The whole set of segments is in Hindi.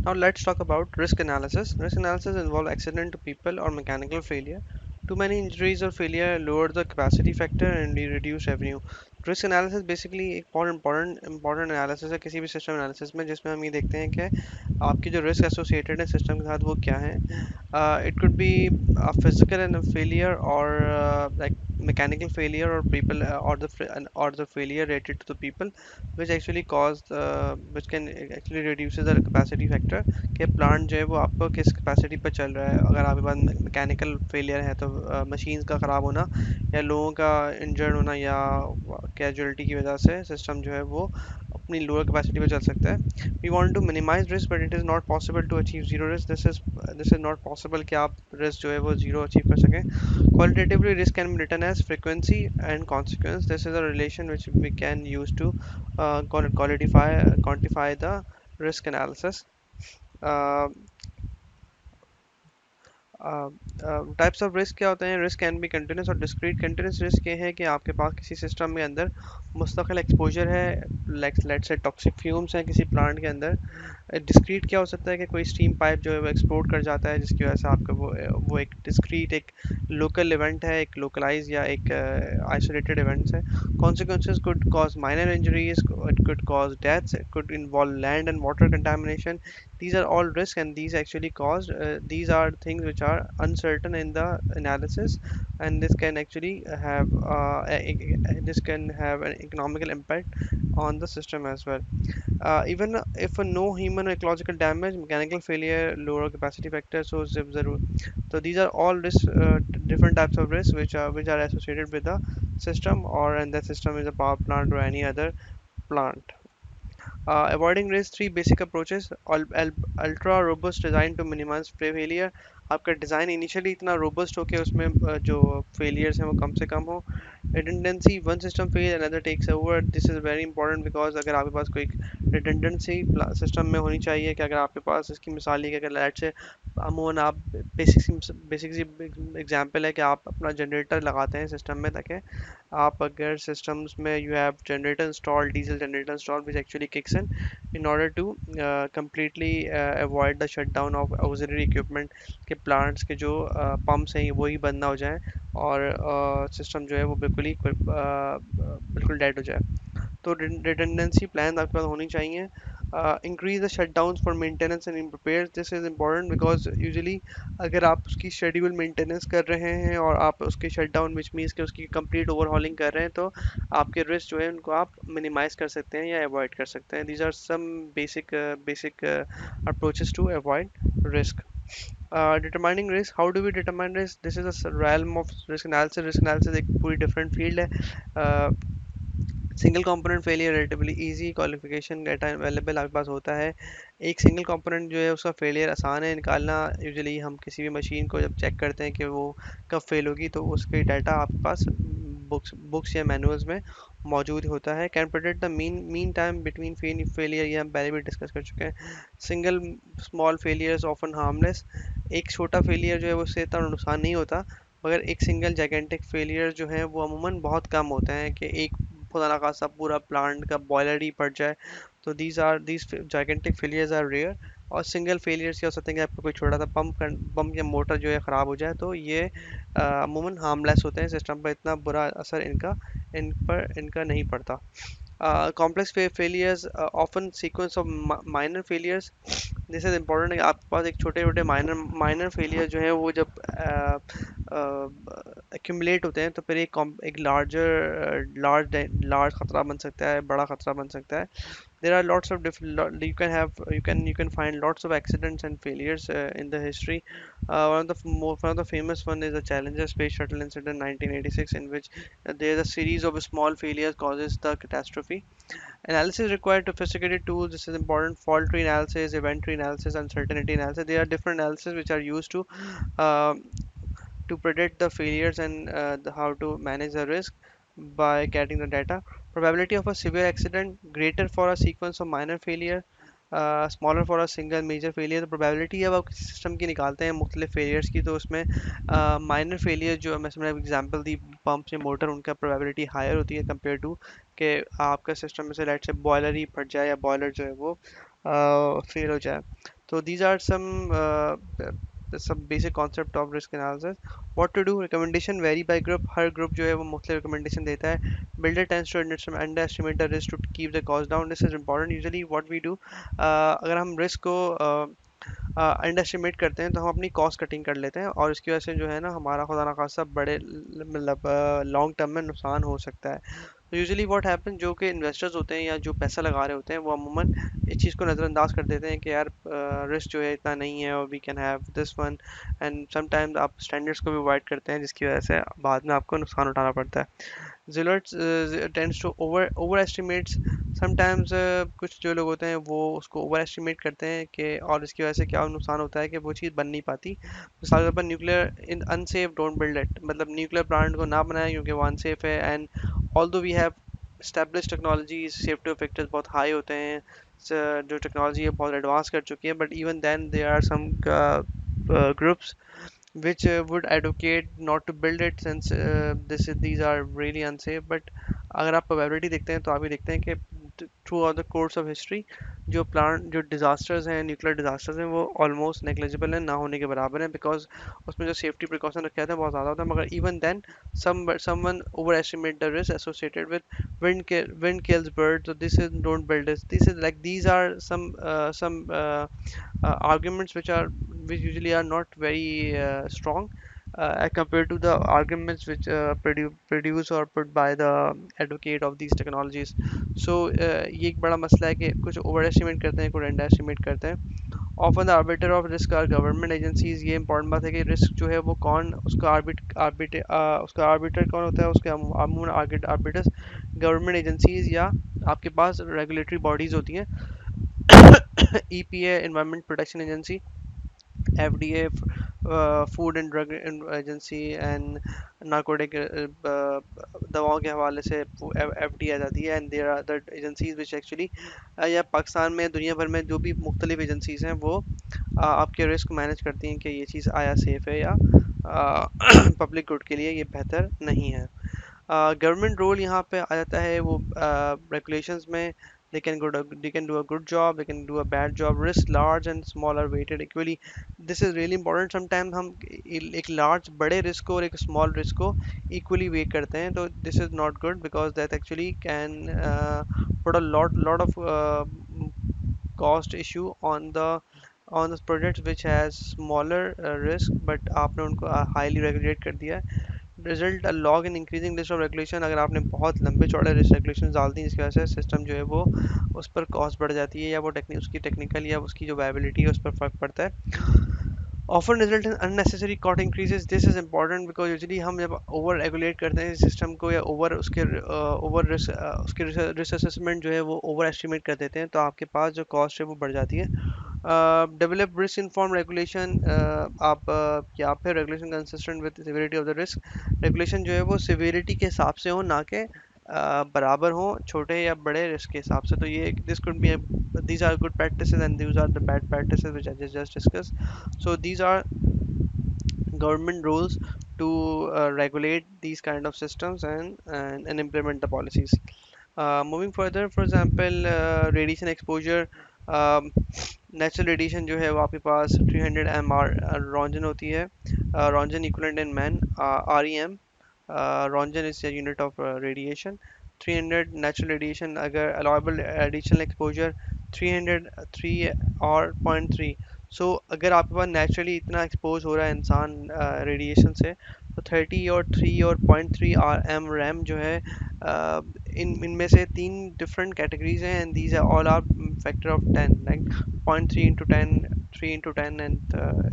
Now let's talk about risk analysis. Risk analysis involves accident to people or mechanical failure. Too many injuries or failure lower the capacity factor and reduce revenue. Risk analysis basically एक बहुत इंपॉर्टेंट एनालिसिस है किसी भी सिस्टम एनालिसिस में, जिसमें हम ये देखते हैं कि आपकी जो रिस्क एसोसिएटेड है सिस्टम के साथ वो क्या है. It could be a physical and a failure, or like mechanical failure, or people or the failure related to the people, which actually which can actually reduces the capacity factor कि प्लांट जो है वो आपको किस कैपेसिटी पर चल रहा है. अगर आपके पास मैकेनिकल फेलियर है तो मशीन्स का ख़राब होना या लोगों का इंजर्ड होना या कैजुअलिटी की वजह से सिस्टम जो है वो अपनी लोअर कैपेसिटी पे चल सकता है. We want to minimize risk but it is not possible to achieve zero risk. This is not possible कि आप रिस्क जो है वो जीरो अचीव कर सकें. Qualitatively risk can be written as frequency and consequence. This is a relation which we can use to quantify the risk analysis. uh, types of risk क्या होते हैं. रिस्क कैन बी कंटिन्यूस और डिस्क्रीट. कंटिन्यूस रिस्क ये है कि आपके पास किसी सिस्टम के अंदर मुस्तकिल एक्सपोजर है, लेट्स से टॉक्सिक फ्यूम्स हैं किसी प्लांट के अंदर. डिस्क्रीट क्या हो सकता है कि कोई स्टीम पाइप जो है वो एक्सप्लोड कर जाता है जिसकी वजह से आपका वो एक डिस्क्रीट एक लोकल इवेंट है, एक लोकलाइज या एक आइसोलेटेड इवेंट्स है. Consequences could cause minor injuries, it could cause deaths, it could involve land and water contamination. These are all risks, and these actually caused these are things which are uncertain in the analysis, and this can actually have this can have an economical impact on the system as well. Even if no human or ecological damage, mechanical failure, lower capacity factor, so so these are all different types of risks which are associated with the system, or and the system is a power plant or any other plant. Avoiding risk, three basic approaches. Ultra robust design to minimize failure. आपका डिज़ाइन इनिशियली इतना रोबस्ट हो कि उसमें जो फेलियर्स हैं वो कम से कम हो. Redundancy, one system fail another takes over. This is very important because अगर आपके पास कोई रिडंडेंसी सिस्टम में होनी चाहिए कि अगर आपके पास इसकी मिसाल है कि अगर लाइट से अमूमन आप बेसिक सी एग्जांपल है कि आप अपना जनरेटर लगाते हैं सिस्टम में ताकि आप अगर सिस्टम्स में you have generator install, diesel generator install which actually kicks in order to completely avoid the shutdown of auxiliary equipment के प्लांट्स के जो पंप्स हैं वही बंद ना हो जाएं और सिस्टम जो है वो बिल्कुल डेड हो जाए. तो रिडंडेंसी प्लान आपके पास होनी चाहिए. Increase the shutdowns for maintenance and repairs. This is important because usually अगर आप उसकी शेड्यूल मेंटेनेंस कर रहे हैं और आप उसकी शटडाउन विच मीन्स कि उसकी कंप्लीट ओवरहॉलिंग कर रहे हैं तो आपके रिस्क जो है उनको आप मिनिमाइज कर सकते हैं या अवॉइड कर सकते हैं. These are some basic approaches to avoid risk. Determining risk, how do we determine risk? This is a realm of risk analysis. Risk analysis एक पूरी different field है. uh, single component failure relatively easy, qualification data available आपके पास होता है. एक सिंगल कंपोनेंट जो है उसका फेलियर आसान है निकालना. यूजुअली हम किसी भी मशीन को जब चेक करते हैं कि वो कब फेल होगी तो उसके डाटा आपके पास बुक्स या मैनुअल्स में मौजूद होता है. Can predict the mean time between failure, ये हम पहले भी डिस्कस कर चुके हैं. Single small failures often harmless. एक छोटा फेलियर जो है उससे इतना नुकसान नहीं होता, मगर एक सिंगल जाइगेंटिक फेलियर जो है वो अमूमन बहुत कम होते हैं कि एक खुदा ना खासा पूरा प्लांट का बॉयलर ही फट जाए. तो these gigantic failures are rare. और सिंगल फेलियर्स क्या हो सकते हैं कि आपका कोई छोटा सा पंप या मोटर जो है ख़राब हो जाए तो ये अमूमन हार्मलेस होते हैं. सिस्टम पर इतना बुरा असर इनका नहीं पड़ता. Complex failures, often sequence of minor failures. This is important है कि आपके पास एक छोटे छोटे माइनर फेलियर जो है वो जब एक्यूमुलेट होते हैं तो फिर एक लार्ज खतरा बन सकता है, बड़ा खतरा बन सकता है. There are lots of different you can find lots of accidents and failures in the history. One of the famous one is the Challenger space shuttle incident 1986, in which there is a series of small failures causes the catastrophe. Analysis required sophisticated tools. This is important. Fault tree analysis, event tree analysis, uncertainty analysis. There are different analysis which are used um, to predict the failures and how to manage the risk by getting the data. Probability of a severe accident greater for a sequence of minor failure, smaller for a single major failure. तो प्रोबेबिलिटी जब आप किसी सिस्टम की निकालते हैं मुख्तलिफ फेलियर्स की तो उसमें माइनर फेलियर जो मैंने एग्जांपल दी पंप से मोटर, उनका प्रोबेबिलिटी हायर होती है कंपेयर टू कि आपका सिस्टम में से लाइट से बॉयलर ही फट जाए या बॉयलर जो है वो फेल हो जाए. So these are some basic concept of risk analysis. What to do? Recommendation vary by group. Her group जो है वो मुख्तलिफ recommendation देता है. Builder tends to underestimate the risk to keep the cost down. This is important. Usually what we do, अगर हम risk को अंडर एस्टिमेट करते हैं तो हम अपनी कॉस्ट कटिंग कर लेते हैं, और इसकी वजह से जो है ना हमारा खुदा ना खासा बड़े मतलब लॉन्ग टर्म में नुकसान हो सकता है। तो यूजुअली व्हाट हैपन, जो कि इन्वेस्टर्स होते हैं या जो पैसा लगा रहे होते हैं वो अमूमन इस चीज़ को नज़रअंदाज कर देते हैं कि यार रिस्क जो है इतना नहीं है और we can have this one, and sometimes आप स्टैंडर्ड्स को भी अवॉइड करते हैं जिसकी वजह से बाद में आपको नुकसान उठाना पड़ता है। Zillert tends to overestimates sometimes, कुछ जो लोग होते हैं वो उसको overestimate करते हैं कि, और इसकी वजह से क्या नुकसान होता है कि वो चीज़ बन नहीं पाती। मिसाल के तौर पर nuclear in unsafe don't build it, मतलब न्यूक्लियर प्लांट को ना बनाएं क्योंकि वो अनसेफ है, and although we have established technology, safety factors बहुत हाई होते हैं, जो टेक्नोलॉजी है बहुत एडवांस कर चुकी है, but even then there are some groups which would advocate not to build it since these are really unsafe. But अगर आप probability देखते हैं तो आप ये देखते हैं कि through out the course of history जो डिजास्टर्स हैं, न्यूक्लियर डिजास्टर्स हैं, वो ऑलमोस्ट नेग्लिजिबल हैं, ना होने के बराबर हैं, बिकॉज उसमें जो सेफ्टी प्रिकॉशन रखे जाते हैं बहुत ज़्यादा होता है, मगर even then someone overestimate the risk associated with wind kills birds, so this is don't build this is like these are some arguments which usually are not very strong compared to the arguments which produce or put by the advocate of these technologies. So ये एक बड़ा मसला है कि कुछ ओवर एस्टिमेट करते हैं, कुछ अंडर एस्टिमेट करते हैं. Often the arbiter of risk are government agencies. ये इंपॉर्टेंट बात है कि रिस्क जो है वो कौन उसका उसका आर्बिटर कौन होता है, उसके अमूमन आर्बिटर्स गवर्नमेंट एजेंसीज या आपके पास रेगुलेटरी बॉडीज होती हैं. EPA Environment Protection Agency, FDA food and drug agency, and narcotic दवाओं के हवाले से FDA आ जाती है, and there are other agencies which actually, या पाकिस्तान में दुनिया भर में जो भी मुख्तलिफ एजेंसीज हैं वो आपके रिस्क मैनेज करती हैं कि ये चीज़ आया सेफ है या पब्लिक गुड के लिए ये बेहतर नहीं है. गवर्नमेंट रोल यहाँ पे आ जाता है वो regulations में. They can do a good job, they can do a bad job. Risk large and small are weighted equally. This is really important. Sometimes हम एक large बड़े risk को और एक small risk को equally weigh करते हैं, तो this is not good because that actually can put a lot of cost issue on the projects which has smaller risk, but आपने उनको highly regulate कर दिया है. Result log in increasing list of regulation. अगर आपने बहुत लंबे चौड़े लिस्ट रेगुलेशन डाल दी जिसकी वजह से सिस्टम जो है वो उस पर कॉस्ट बढ़ जाती है, या वो उसकी टेक्निकल या उसकी जो वायबिलिटी है उस पर फर्क पड़ता है. Often result in unnecessary cost increases. This is important because usually हम जब ओवर रेगुलेट करते हैं सिस्टम को, या ओवर उसके ओवर उसके रिस्क असेसमेंट जो है वो ओवर एस्टिमेट कर देते हैं, तो आपके पास जो कॉस्ट है वो बढ़ जाती है. Develop risk inform regulation. आप या फिर regulation consistent with severity of the risk. Regulation जो है वो सिवियरिटी के हिसाब से हो, ना के बराबर हो छोटे या बड़े रिस्क के हिसाब से. तो ये this could B these are good practices and these are the bad practices which I just discussed. So these are government rules to regulate these kind of systems and implement the policies. Moving further, for example, radiation exposure. Natural radiation जो है वो आपके पास 300 MR रॉन्जन होती है. Roentgen equivalent in man, REM. Roentgen is unit of radiation. 300 natural radiation. अगर अलाउेबल एडिशनल एक्सपोजर 300 3 और 0.3. सो अगर आपके पास नेचुरली इतना एक्सपोज हो रहा है इंसान रेडिएशन से, तो 30 और 3 और 0.3 RM रैम जो है, इनमें से तीन डिफरेंट कैटेगरीज हैं, and these are all are factor of 10, like 0.3 into 10, 3 into 10, and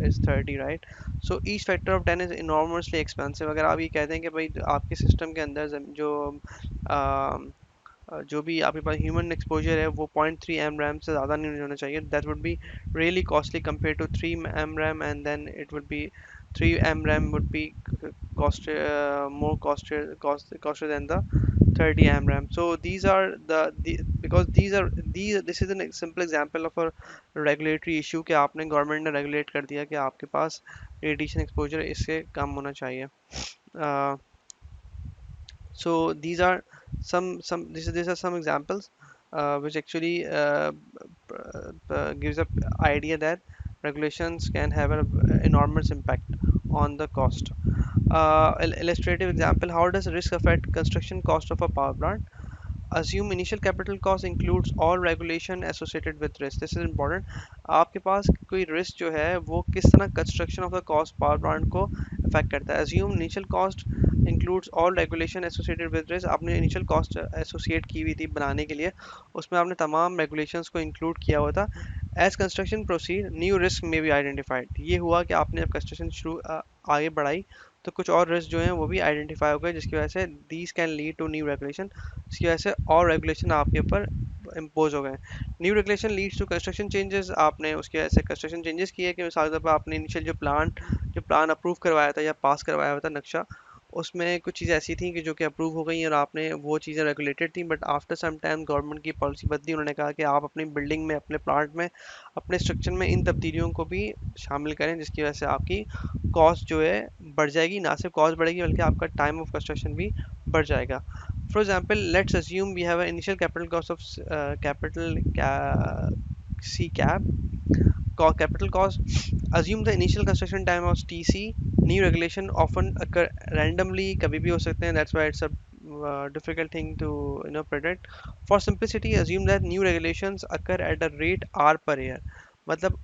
is 30, right? So each factor of 10 is enormously expensive. अगर आप ये कहते हैं कि भाई आपके सिस्टम के अंदर जो भी आपके पास ह्यूमन एक्सपोजर है वो 0.3 एम रैम से ज़्यादा नहीं होना चाहिए. That would be really costly compare to 3 M RAM, and then it would be 3 M RAM would be cost more costlier than the 30 M RAM. So these are because this is a simple example of a regulatory issue कि आपने गवर्नमेंट ने रेगुलेट कर दिया कि आपके पास रेडिएशन एक्सपोजर इससे कम होना चाहिए. So these are these are some examples. which actually gives a idea that regulations can have an enormous impact on the cost. Illustrative example: how does risk affect construction cost of a power plant? Assume initial capital cost includes all regulation associated with risk. This is important. आपके पास कोई risk जो है वो किस तरह construction of the cost power plant को affect करता है. Assume initial cost includes all regulation associated with risk. आपने initial cost associate की हुई थी बनाने के लिए, उसमें आपने तमाम regulations को include किया हुआ था. As construction proceed, new risk may be identified. ये हुआ कि आपने जब construction आगे बढ़ाई तो कुछ और रिस्क जो हैं वो भी आइडेंटिफाई हो गए, जिसकी वजह से these can lead to new regulation, जिसकी वजह से और रेगुलेशन आपके ऊपर इम्पोज हो गए. New regulation leads to construction changes. आपने उसकी वजह से कंस्ट्रक्शन चेंजेस किए कि मिसाल के तौर पर आपने इनिशियल जो प्लान अप्रूव करवाया था या पास करवाया हुआ था नक्शा, उसमें कुछ चीज़ें ऐसी थी कि जो कि अप्रूव हो गई और आपने वो चीज़ें रेगुलेटेड थी, but after some time government की पॉलिसी बदली. उन्होंने कहा कि आप अपनी बिल्डिंग में, अपने प्लांट में, अपने स्ट्रक्चर में इन तब्दीलियों को भी शामिल करें, जिसकी वजह से आपकी कॉस्ट जो है बढ़ जाएगी. ना सिर्फ कॉस्ट बढ़ेगी बल्कि आपका टाइम ऑफ कंस्ट्रक्शन भी बढ़ जाएगा. For example, let's assume we have a initial capital cost of capital C cap capital cost. Assume the initial construction time of TC. New regulation often occur randomly, कभी भी हो सकते हैं. That's why it's a difficult thing to predict. For simplicity, assume that new regulations occur at a rate R per year. मतलब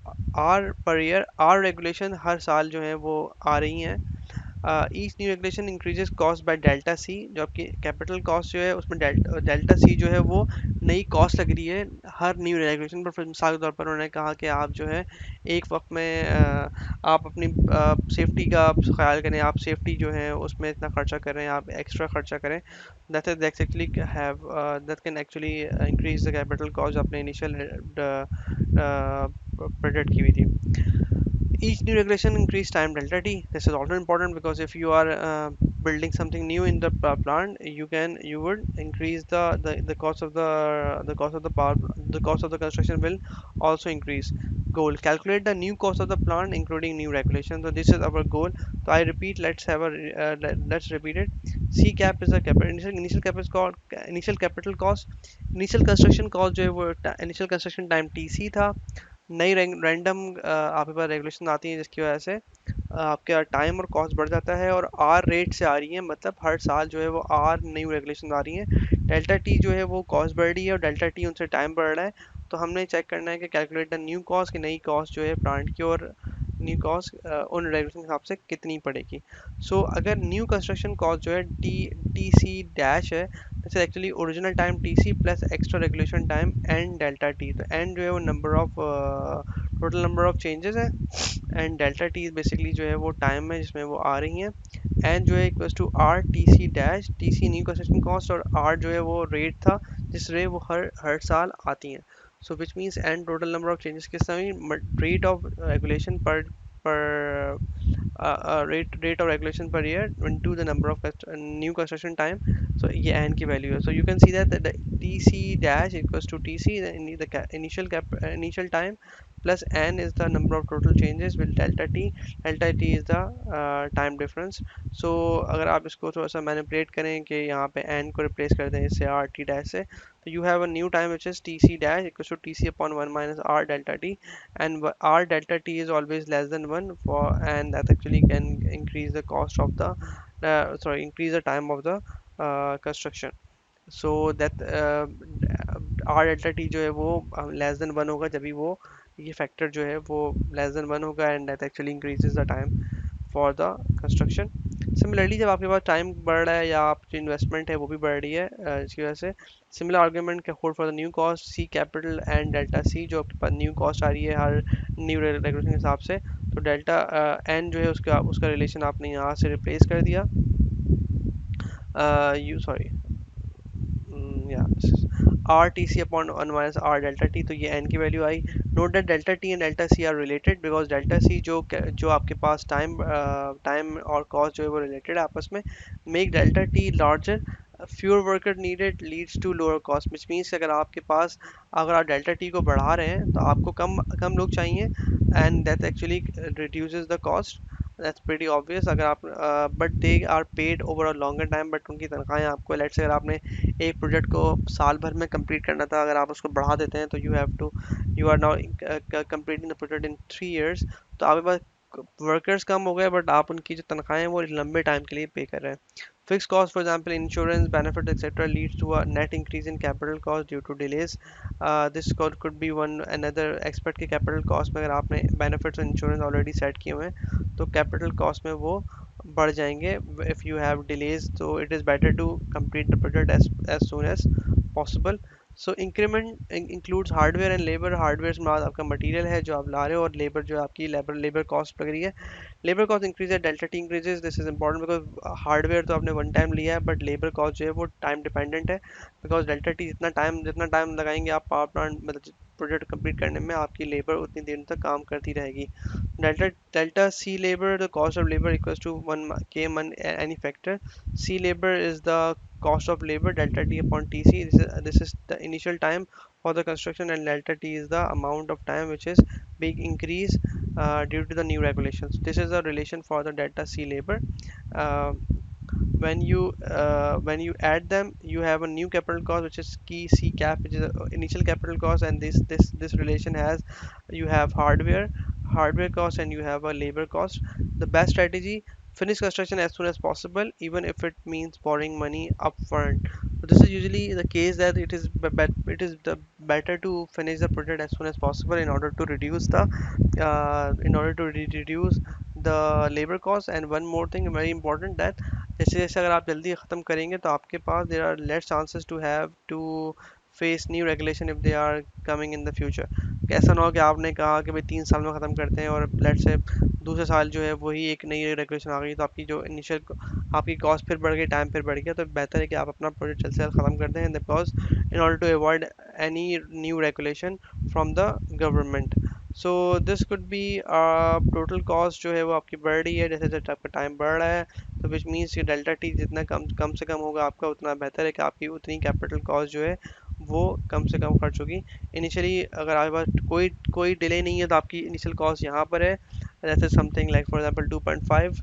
R per year, R regulation हर साल जो है वो आ रही हैं. Each new regulation increases cost by delta C. जो आपकी कैपिटल कॉस्ट जो है उसमें डेल्टा सी जो है वो नई कॉस्ट लग रही है हर न्यू रेगुलेशन पर. मिसाल के तौर पर उन्होंने कहा कि आप जो है एक वक्त में आप अपनी सेफ्टी का ख्याल करें, आप सेफ्टी जो है उसमें इतना खर्चा कर रहे हैं, आप एक्स्ट्रा खर्चा करें. That actually have that can actually increase the capital cost आपने इनिशियल प्रेडिक्ट की हुई थी. Each new regulation increase time delta t. This is also important because if you are building something new in the plant, you would increase the cost of the cost of the power. The cost of the construction will also increase. Goal: calculate the new cost of the plant including new regulations. So this is our goal. So I repeat, let's repeat it. C cap is the capital initial capital cost. Initial capital cost. Initial construction cost जो है वो initial construction time TC था. नई रैंडम आपके पास रेगुलेशन आती है जिसकी वजह से आपका टाइम और कॉस्ट बढ़ जाता है, और आर रेट से आ रही है, मतलब हर साल जो है वो आर नई रेगुलेशन आ रही है. डेल्टा टी जो है वो कॉस्ट बढ़ रही है और डेल्टा टी उनसे टाइम बढ़ रहा है. तो हमने चेक करना है कि कैलकुलेट द न्यू कॉस्ट की नई कॉस्ट जो है प्लांट की, और न्यू कॉस्ट उन रेगुलेशन के हिसाब से कितनी पड़ेगी. अगर न्यू कंस्ट्रक्शन कॉस्ट जो है टी सी डैश है, जैसे actually original time T C plus extra regulation time N delta T. तो एन जो है वो टोटल नंबर ऑफ चेंजेस है, एंड डेल्टा टी बेसिकली जो है वो टाइम है जिसमें वो आ रही हैं. एन जो है equals to R T C dash. T C new construction cost और आर जो है वो रेट था जिस रेट वो हर हर साल आती हैं. Which means N total number of changes किस समय रेट ऑफ रेगुलेशन पर rate of regulation per year into the number of new construction time. ये n की value है. You can see that the tc dash equals to tc, the initial time, plus n is the number of total changes with delta t is the time difference. अगर आप इसको थोड़ा सा मैनिपुलेट करें कि यहाँ पे n को रिप्लेस कर दें इससे r t dash से, तो you have a new time which is tc dash equals to tc upon 1 minus r delta t, and r delta t is always less than 1 for, and that actually can increase the cost of the increase the time of the construction. That r delta t जो है वो लेस देन 1 होगा जब भी वो ये फैक्टर जो है वो लेस देन 1 होगा, and that actually increases the time for the construction. Similarly जब आपके पास टाइम बढ़ रहा है या आप जो इन्वेस्टमेंट है वो भी बढ़ रही है, इसकी वजह से सिमिलर आर्ग्यूमेंट के hold for the new cost C capital and delta C. जो आपके पास न्यू कॉस्ट आ रही है हर न्यू रेगुलेशन के हिसाब से, तो डेल्टा एन जो है उसका उसका रिलेशन आपने यहाँ से रिप्लेस कर दिया. यू सॉरी या R T C upon 1 minus R delta T. तो ये एन की वैल्यू आई. Note that delta T and delta C are related because delta C जो आपके पास टाइम और कॉस्ट जो है वो रिलेटेड है आपस में. Make delta T larger, fewer worker needed leads to lower cost. Which means अगर आप डेल्टा टी को बढ़ा रहे हैं तो आपको कम कम लोग चाहिए, and that actually reduces the cost. That's pretty obvious. अगर आप but they are paid over a longer time, but उनकी तनख्वाहें आपको, लेट्स से अगर आपने एक प्रोजेक्ट को साल भर में कंप्लीट करना था, अगर आप उसको बढ़ा देते हैं तो you are now completing the project in 3 years, तो आपके पास वर्कर्स कम हो गए बट आप उनकी जो तनख्वाहें हैं वो लंबे टाइम के लिए पे कर रहे हैं। Fixed cost, for example, insurance, benefits, etc., leads to a net increase in capital cost due to delays. This could be one another aspect के capital cost में, अगर आपने benefits और insurance already set किए हुए हैं तो capital cost में वो बढ़ जाएंगे if you have delays, so it is better to complete the project as soon as possible. So increment includes hardware and labor. Hardware में आपका मटेरियल है जो आप ला रहे हो, और लेबर जो आपकी लेबर कॉस्ट लग रही है। लेबर कॉस्ट इंक्रीज है, delta T increases, this is important because hardware तो आपने वन टाइम लिया है बट लेबर कॉस्ट जो है वो टाइम डिपेंडेंट है, बिकॉज डेल्टा टी जितना टाइम लगाएंगे आप पावर प्लांट मतलब प्रोजेक्ट कंप्लीट करने में, आपकी लेबर उतनी देर तक काम करती रहेगी। Delta C labor, the cost of labor equals to 1 km any factor. C labor is the cost of labor, delta T upon TC. This is the initial time for the construction, and delta T is the amount of time which is being increased due to the new regulations. This is the relation for the delta C labor. Uh, when you add them, you have a new capital cost which is key C cap, which is initial capital cost, and this relation has, you have hardware cost and you have a labor cost. The best strategy: finish construction as soon as possible, even if it means borrowing money upfront. So this is usually the case that it is the better to finish the project as soon as possible in order to reduce the labor cost. And one more thing very important, that जैसे जैसे अगर आप जल्दी ख़त्म करेंगे तो आपके पास there are less chances to have to face new regulation if they are coming in the future. ऐसा ना हो कि आपने कहा कि भाई 3 साल में ख़त्म करते हैं और लेट से दूसरे साल जो है वही एक नई रेगुलेशन आ गई, तो आपकी जो इनिशियल आपकी कॉस्ट फिर बढ़ गई, टाइम फिर बढ़ गया। तो बेहतर है कि आप अपना प्रोजेक्ट जल्द से जल्द ख़त्म कर दें, because in order to avoid any new regulation from the government. So this could be total cost जो है वो आपकी बढ़ रही है जैसे जैसे आपका टाइम बढ़ रहा है, तो विच मीन्स कि डेल्टा टी जितना कम कम से कम होगा आपका, उतना बेहतर है कि आपकी उतनी कैपिटल कॉस्ट जो है वो कम से कम खर्च होगी। इनिशियली अगर आपके पास कोई कोई डिले नहीं है तो आपकी इनिशियल कॉस्ट यहाँ पर है, जैसे समथिंग लाइक फॉर एग्जांपल 2.5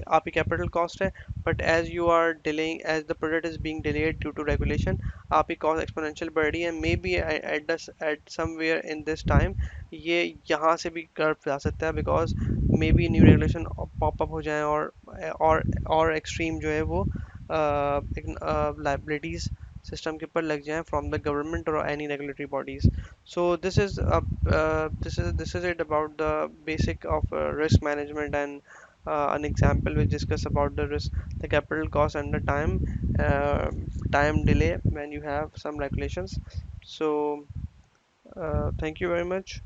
आपकी कैपिटल कॉस्ट है, but as you are delaying, as the project is being delayed due to regulation, आपकी कॉस्ट एक्सपोनेंशियल बढ़ रही है। Maybe at somewhere in this time ये यहाँ से भी कर्व जा सकता है, because maybe new regulation pop up हो जाए और एक्सट्रीम जो है वो लाइबिलिटीज सिस्टम के ऊपर लग जाएं फ्रॉम द गवर्नमेंट और any regulatory bodies. So this is it about the basic of risk management, and an example which discuss about the risk, the capital cost and the uh, time delay when you have some regulations. So thank you very much.